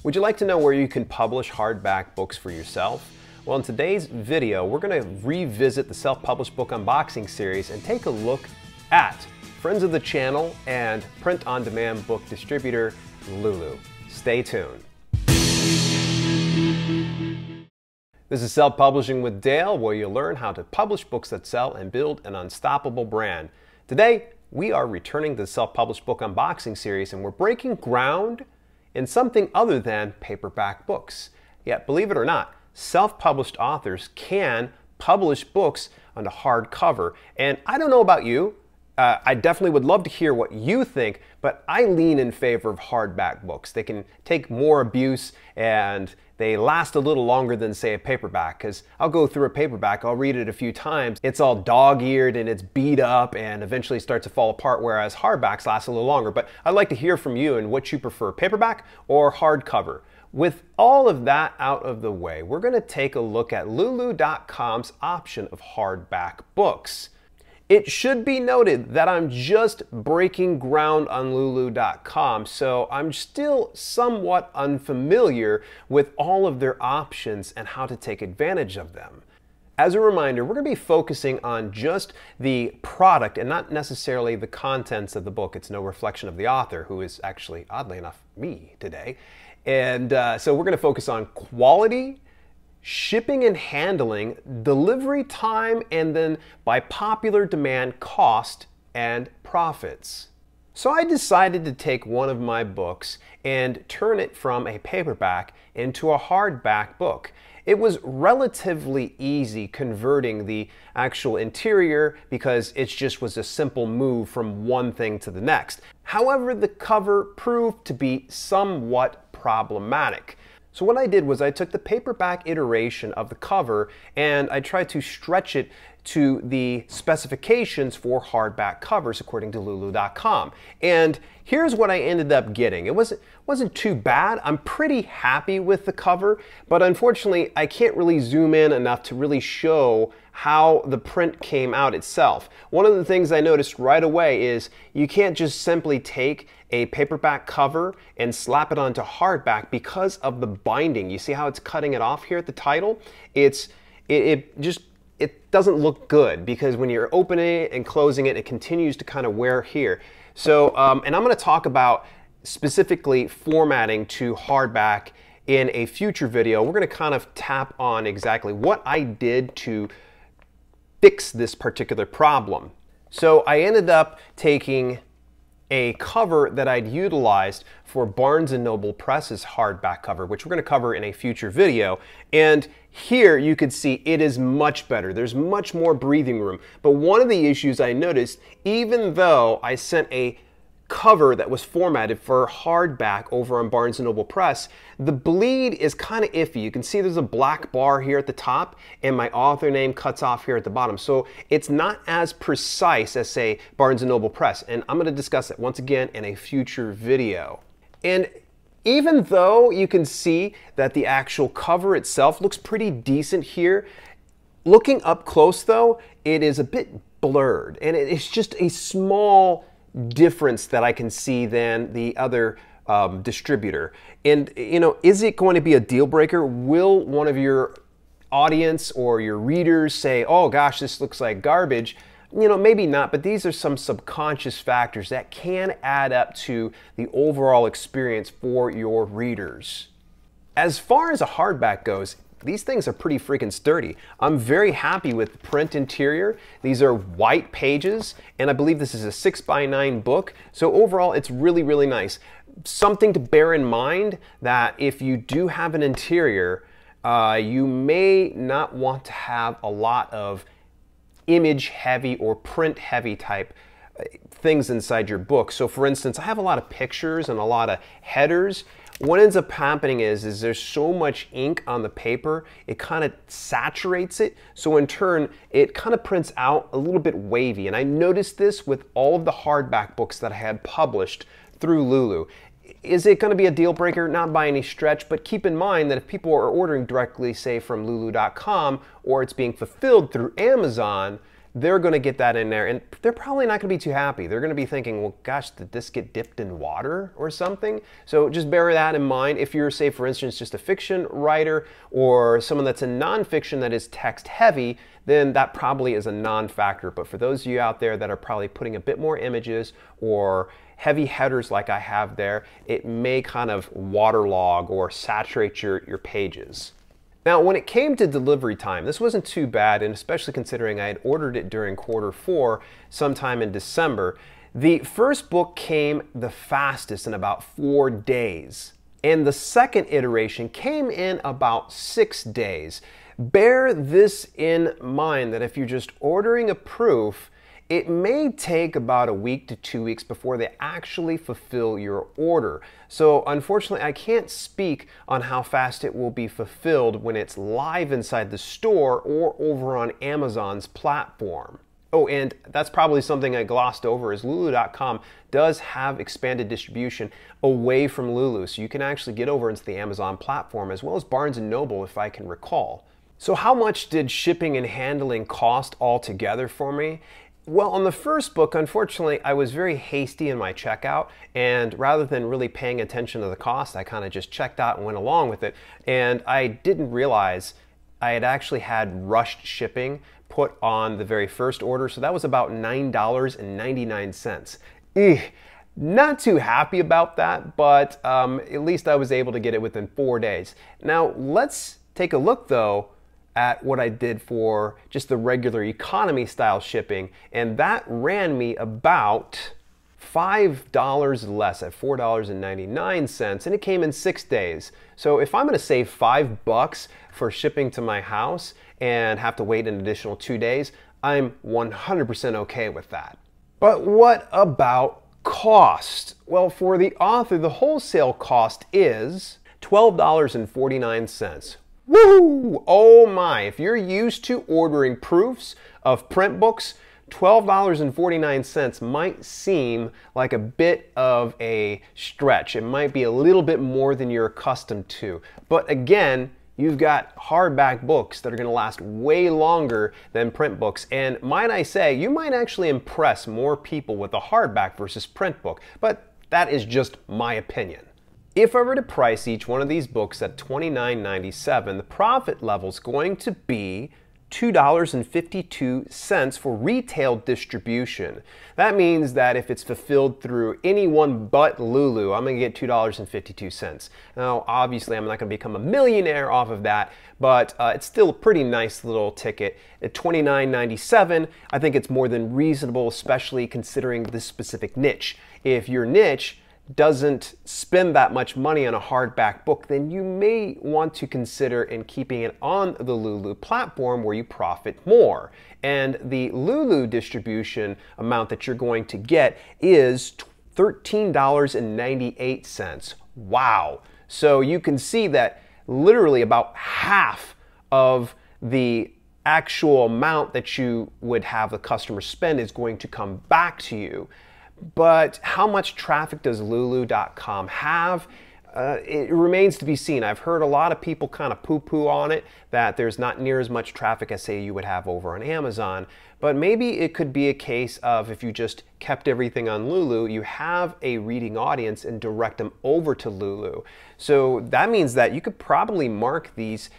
Would you like to know where you can publish hardback books for yourself? Well, in today's video, we're going to revisit the self-published book unboxing series and take a look at friends of the channel and print-on-demand book distributor Lulu. Stay tuned. This is Self-Publishing with Dale, where you'll learn how to publish books that sell and build an unstoppable brand. Today, we are returning to the self-published book unboxing series, and we're breaking ground in something other than paperback books. Yet, believe it or not, self-published authors can publish books on the hardcover. And I don't know about you, I definitely would love to hear what you think, but I lean in favor of hardback books. They can take more abuse and they last a little longer than, say, a paperback, because I'll go through a paperback, I'll read it a few times, it's all dog-eared and it's beat up and eventually starts to fall apart, whereas hardbacks last a little longer. But I'd like to hear from you and what you prefer, paperback or hardcover. With all of that out of the way, we're going to take a look at Lulu.com's option of hardback books. It should be noted that I'm just breaking ground on Lulu.com, so I'm still somewhat unfamiliar with all of their options and how to take advantage of them. As a reminder, we're going to be focusing on just the product and not necessarily the contents of the book. It's no reflection of the author, who is actually, oddly enough, me today. And so we're going to focus on quality, shipping and handling, delivery time, and then by popular demand, cost and profits. So I decided to take one of my books and turn it from a paperback into a hardback book. It was relatively easy converting the actual interior because it just was a simple move from one thing to the next. However, the cover proved to be somewhat problematic. So what I did was I took the paperback iteration of the cover and I tried to stretch it to the specifications for hardback covers according to Lulu.com. And here's what I ended up getting. It wasn't too bad. I'm pretty happy with the cover, but unfortunately I can't really zoom in enough to really show how the print came out itself. One of the things I noticed right away is you can't just simply take a paperback cover and slap it onto hardback because of the binding. You see how it's cutting it off here at the title? It doesn't look good because when you're opening it and closing it, it continues to kind of wear here. So, and I'm going to talk about specifically formatting to hardback in a future video. We're going to kind of tap on exactly what I did to fix this particular problem. So I ended up taking a cover that I'd utilized for Barnes & Noble Press's hardback cover, which we're going to cover in a future video. And here you could see it is much better. There's much more breathing room. But one of the issues I noticed, even though I sent a cover that was formatted for hardback over on Barnes & Noble Press, the bleed is kind of iffy. You can see there's a black bar here at the top and my author name cuts off here at the bottom. So it's not as precise as, say, Barnes & Noble Press. And I'm going to discuss it once again in a future video. And even though you can see that the actual cover itself looks pretty decent here, looking up close though, it is a bit blurred and it's just a small difference that I can see than the other distributor. And you know, is it going to be a deal breaker? Will one of your audience or your readers say, oh gosh, this looks like garbage? You know, maybe not, but these are some subconscious factors that can add up to the overall experience for your readers. As far as a hardback goes, these things are pretty freaking sturdy. I'm very happy with the print interior. These are white pages, and I believe this is a 6x9 book. So overall, it's really, really nice. Something to bear in mind that if you do have an interior, you may not want to have a lot of image heavy or print heavy type things inside your book. So for instance, I have a lot of pictures and a lot of headers. What ends up happening is there's so much ink on the paper, it kind of saturates it. So in turn, it kind of prints out a little bit wavy. And I noticed this with all of the hardback books that I had published through Lulu. Is it going to be a deal breaker? Not by any stretch, but keep in mind that if people are ordering directly, say, from Lulu.com, or it's being fulfilled through Amazon, they're going to get that in there, and they're probably not going to be too happy. They're going to be thinking, well, gosh, did this get dipped in water or something? So just bear that in mind. If you're, say, for instance, just a fiction writer or someone that's in nonfiction that is text heavy, then that probably is a non-factor. But for those of you out there that are probably putting a bit more images or heavy headers like I have there, it may kind of waterlog or saturate your pages. Now, when it came to delivery time, this wasn't too bad, and especially considering I had ordered it during Q4 sometime in December. The first book came the fastest in about 4 days, and the second iteration came in about 6 days. Bear this in mind that if you're just ordering a proof, it may take about a week to 2 weeks before they actually fulfill your order. So unfortunately, I can't speak on how fast it will be fulfilled when it's live inside the store or over on Amazon's platform. Oh, and that's probably something I glossed over, is Lulu.com does have expanded distribution away from Lulu. So you can actually get over into the Amazon platform as well as Barnes & Noble, if I can recall. So how much did shipping and handling cost altogether for me? Well, on the first book, unfortunately, I was very hasty in my checkout, and rather than really paying attention to the cost, I kind of just checked out and went along with it. And I didn't realize I had actually had rushed shipping put on the very first order, so that was about $9.99. Not too happy about that, but at least I was able to get it within 4 days. Now, let's take a look, though, at what I did for just the regular economy style shipping, and that ran me about $5 less at $4.99, and it came in 6 days. So if I'm going to save $5 for shipping to my house and have to wait an additional 2 days, I'm 100% okay with that. But what about cost? Well, for the author, the wholesale cost is $12.49. Woo! Oh my, if you're used to ordering proofs of print books, $12.49 might seem like a bit of a stretch. It might be a little bit more than you're accustomed to. But again, you've got hardback books that are going to last way longer than print books. And might I say, you might actually impress more people with a hardback versus print book. But that is just my opinion. If I were to price each one of these books at $29.97, the profit level is going to be $2.52 for retail distribution. That means that if it's fulfilled through anyone but Lulu, I'm going to get $2.52. Now, obviously, I'm not going to become a millionaire off of that, but it's still a pretty nice little ticket. At $29.97, I think it's more than reasonable, especially considering this specific niche. If your niche doesn't spend that much money on a hardback book, then you may want to consider in keeping it on the Lulu platform where you profit more. And the Lulu distribution amount that you're going to get is $13.98. Wow. So you can see that literally about half of the actual amount that you would have the customer spend is going to come back to you. But how much traffic does Lulu.com have? It remains to be seen. I've heard a lot of people kind of poo-poo on it, that there's not near as much traffic as, say, you would have over on Amazon. But maybe it could be a case of if you just kept everything on Lulu, you have a reading audience and direct them over to Lulu. So that means that you could probably mark these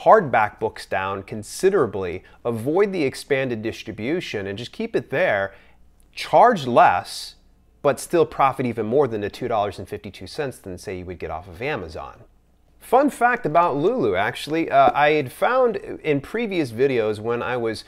hardback books down considerably, avoid the expanded distribution, and just keep it there. Charge less, but still profit even more than the $2.52 than, say, you would get off of Amazon. Fun fact about Lulu, actually, I had found in previous videos when I was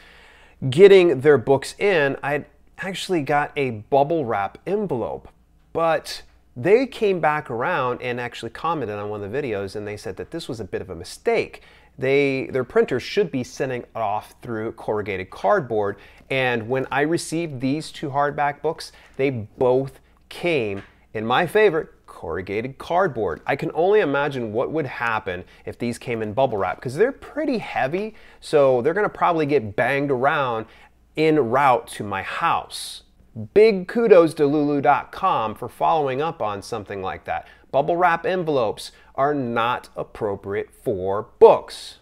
getting their books in, I had actually got a bubble wrap envelope, but they came back around and actually commented on one of the videos, and they said that this was a bit of a mistake. Their printers should be sending it off through corrugated cardboard, and when I received these two hardback books, they both came in my favorite, corrugated cardboard. I can only imagine what would happen if these came in bubble wrap, because they're pretty heavy, so they're going to probably get banged around en route to my house. Big kudos to Lulu.com for following up on something like that. Bubble wrap envelopes are not appropriate for books.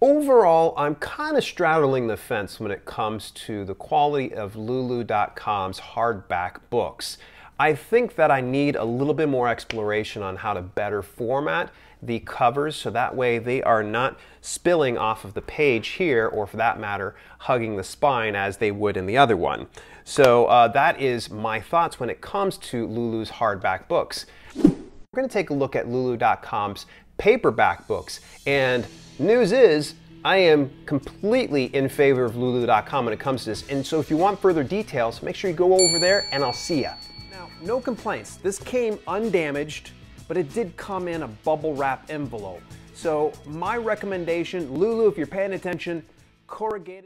Overall, I'm kind of straddling the fence when it comes to the quality of Lulu.com's hardback books. I think that I need a little bit more exploration on how to better format the covers so that way they are not spilling off of the page here, or for that matter, hugging the spine as they would in the other one. So that is my thoughts when it comes to Lulu's hardback books. We're going to take a look at Lulu.com's paperback books, and news is, I am completely in favor of Lulu.com when it comes to this, and so if you want further details, make sure you go over there and I'll see ya. Now, no complaints. This came undamaged, but it did come in a bubble wrap envelope. So my recommendation, Lulu, if you're paying attention, corrugated